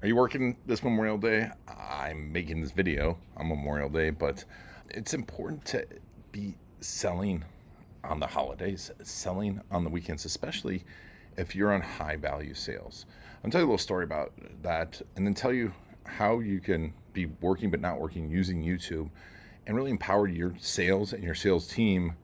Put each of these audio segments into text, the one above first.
Are you working this Memorial Day? I'm making this video on Memorial Day, but it's important to be selling on the holidays, selling on the weekends, especially if you're on high value sales. I'll tell you a little story about that and then tell you how you can be working but not working using YouTube and really empower your sales and your sales team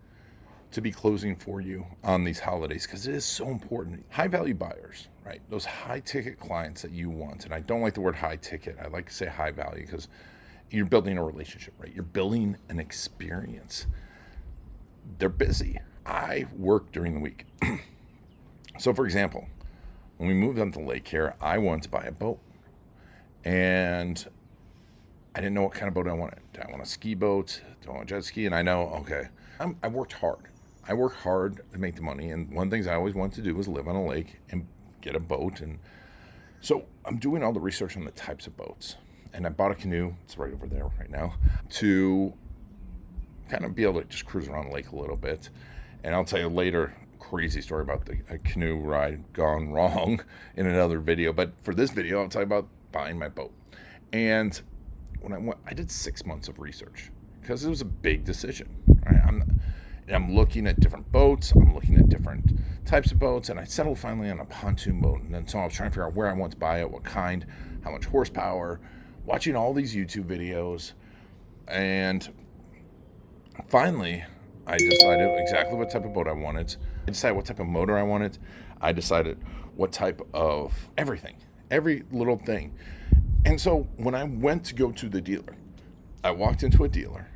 to be closing for you on these holidays, because it is so important. High value buyers, right? Those high ticket clients that you want. And I don't like the word high ticket. I like to say high value because you're building a relationship, right? You're building an experience. They're busy. I work during the week. So for example, when we moved on to lake here, I wanted to buy a boat. And I didn't know what kind of boat I wanted. Do I want a ski boat? Do I want a jet ski? And I know, okay, I worked hard. I work hard to make the money. And one of the things I always wanted to do was live on a lake and get a boat. And so I'm doing all the research on the types of boats. And I bought a canoe, it's right over there right now, to kind of be able to just cruise around the lake a little bit. And I'll tell you later, crazy story about a canoe ride gone wrong in another video. But for this video, I'll tell you about buying my boat. And when I did 6 months of research because it was a big decision. Right? I'm looking at different boats. I'm looking at different types of boats, and I settled finally on a pontoon boat. And then so I was trying to figure out where I want to buy it, what kind, how much horsepower, watching all these YouTube videos, and finally I decided exactly what type of boat I wanted. I decided what type of motor I wanted. I decided what type of everything, every little thing. And so when I went to go to the dealer, I walked into a dealer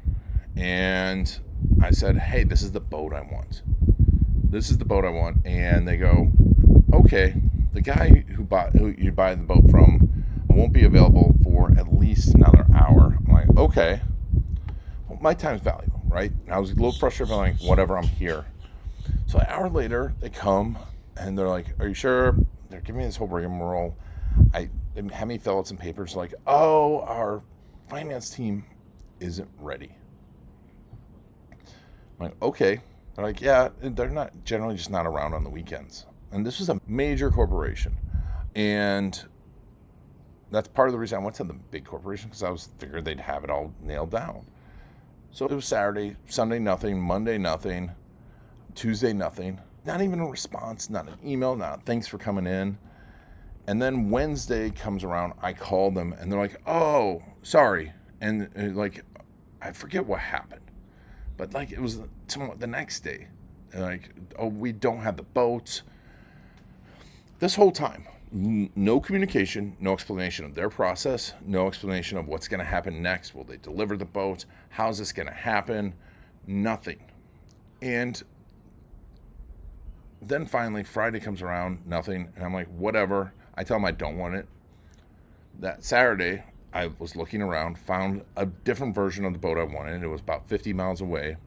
and I said, hey, this is the boat I want. This is the boat I want. And they go, okay, the guy who you buy the boat from won't be available for at least another hour. I'm like, okay, well, my time's valuable, right? And I was a little frustrated. I'm like, whatever, I'm here. So an hour later, they come and they're like, are you sure? They're giving me this whole rigmarole. They had me fill out some papers like, oh, our finance team isn't ready. I'm like, okay. They're like, yeah, they're not generally just not around on the weekends. And this was a major corporation. And that's part of the reason I went to the big corporation, because I figured they'd have it all nailed down. So it was Saturday, Sunday, nothing, Monday, nothing, Tuesday, nothing. Not even a response, not an email, not thanks for coming in. And then Wednesday comes around, I call them, and they're like, oh, sorry. And like, I forget what happened. But like, it was the next day. Like, oh, we don't have the boats. This whole time, no communication, no explanation of their process, no explanation of what's going to happen next. Will they deliver the boats? How's this going to happen? Nothing. And then finally, Friday comes around, nothing. And I'm like, whatever. I tell them I don't want it. That Saturday, I was looking around, found a different version of the boat I wanted. It was about 50 miles away.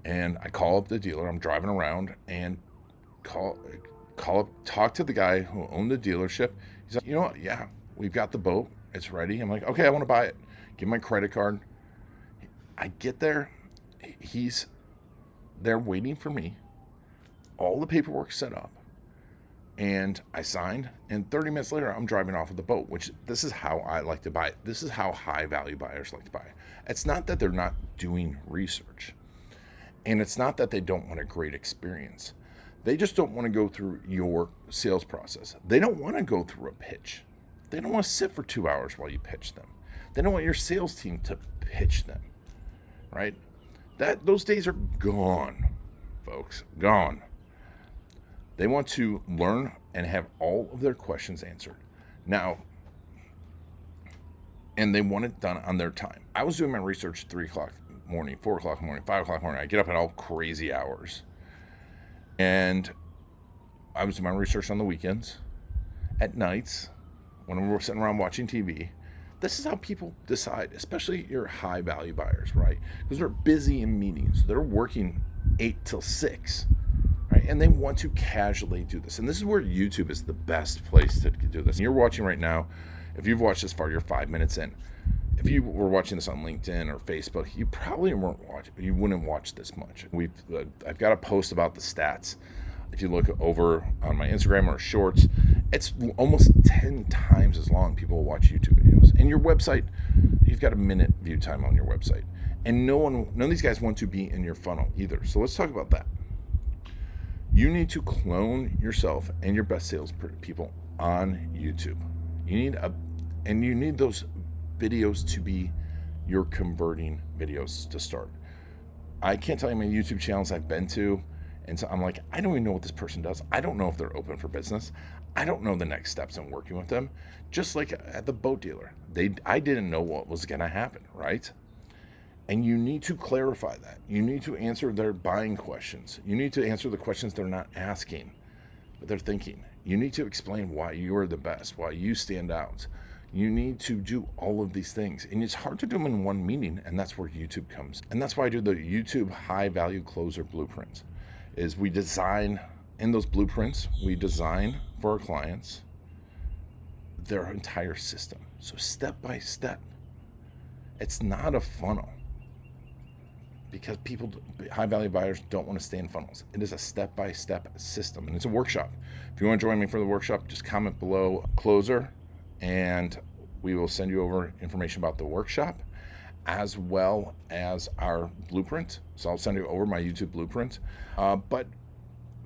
And I call up the dealer. I'm driving around and talk to the guy who owned the dealership. He's like, you know what? Yeah, we've got the boat. It's ready. I'm like, okay, I want to buy it. Give my credit card. I get there. He's there waiting for me. All the paperwork set up. And I signed, and 30 minutes later, I'm driving off of the boat, which this is how I like to buy it. This is how high value buyers like to buy it. It's not that they're not doing research, and it's not that they don't want a great experience. They just don't want to go through your sales process. They don't want to go through a pitch. They don't want to sit for 2 hours while you pitch them. They don't want your sales team to pitch them, right? Those days are gone, folks, gone. They want to learn and have all of their questions answered. Now, and they want it done on their time. I was doing my research at 3 o'clock morning, 4 o'clock morning, 5 o'clock morning. I get up at all crazy hours. And I was doing my research on the weekends, at nights, when we're sitting around watching TV. This is how people decide, especially your high value buyers, right? Because they're busy in meetings. They're working 8 till 6. Right? And they want to casually do this. And this is where YouTube is the best place to do this. And you're watching right now. If you've watched this far, you're 5 minutes in. If you were watching this on LinkedIn or Facebook, you probably wouldn't watch this much. I've got a post about the stats If you look over on my Instagram or shorts, it's almost 10 times as long people will watch YouTube videos. And your website, you've got a minute view time on your website. And none of these guys want to be in your funnel either. So let's talk about that. You need to clone yourself and your best sales people on YouTube. You need those videos to be your converting videos to start. I can't tell you how many YouTube channels I've been to, and so I'm like, I don't even know what this person does. I don't know if they're open for business. I don't know the next steps in working with them. Just like at the boat dealer, I didn't know what was going to happen, right? And you need to clarify that. You need to answer their buying questions. You need to answer the questions they're not asking, but they're thinking. You need to explain why you're the best, why you stand out. You need to do all of these things. And it's hard to do them in one meeting, and that's where YouTube comes. And that's why I do the YouTube high value closer blueprints. Is we design, in those blueprints, we design for our clients their entire system. So step by step. It's not a funnel. Because high value buyers don't want to stay in funnels. It is a step-by-step system, and it's a workshop. If you want to join me for the workshop, just comment below closer, and we will send you over information about the workshop as well as our blueprint. So I'll send you over my YouTube blueprint. But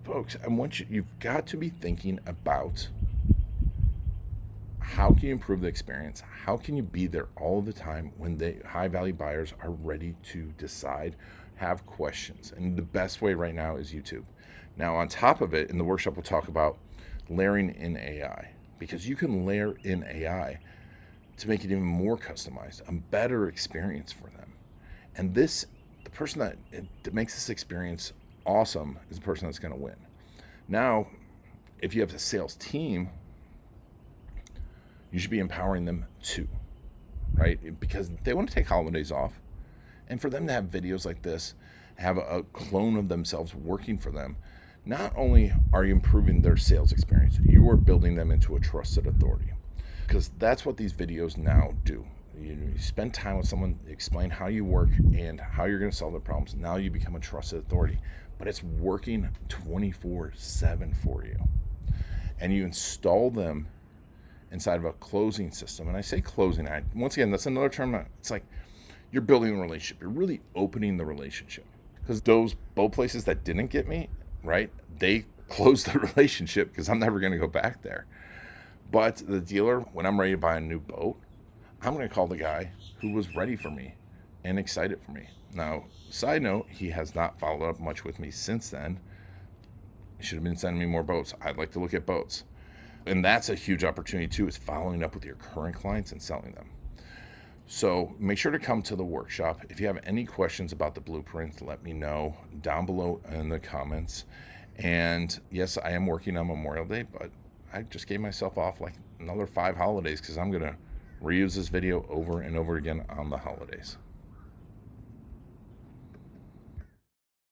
folks, you've got to be thinking about how can you improve the experience? How can you be there all the time when the high value buyers are ready to decide, have questions? And the best way right now is YouTube. Now, on top of it, in the workshop, we'll talk about layering in AI, because you can layer in AI to make it even more customized, a better experience for them. And the person that makes this experience awesome is the person that's going to win. Now, if you have a sales team, you should be empowering them too, right? Because they want to take holidays off. And for them to have videos like this, have a clone of themselves working for them, not only are you improving their sales experience, you are building them into a trusted authority. Because that's what these videos now do. You spend time with someone, explain how you work and how you're going to solve their problems. Now you become a trusted authority. But it's working 24/7 for you. And you install them inside of a closing system. And I say closing, once again, that's another term. It's like you're building a relationship. You're really opening the relationship. Because those boat places that didn't get me, right, they closed the relationship because I'm never going to go back there. But the dealer, when I'm ready to buy a new boat, I'm going to call the guy who was ready for me and excited for me. Now, side note, he has not followed up much with me since then. He should have been sending me more boats. I'd like to look at boats. And that's a huge opportunity too, is following up with your current clients and selling them. So make sure to come to the workshop. If you have any questions about the blueprint, let me know down below in the comments. And yes, I am working on Memorial Day, but I just gave myself off like another 5 holidays because I'm going to reuse this video over and over again on the holidays.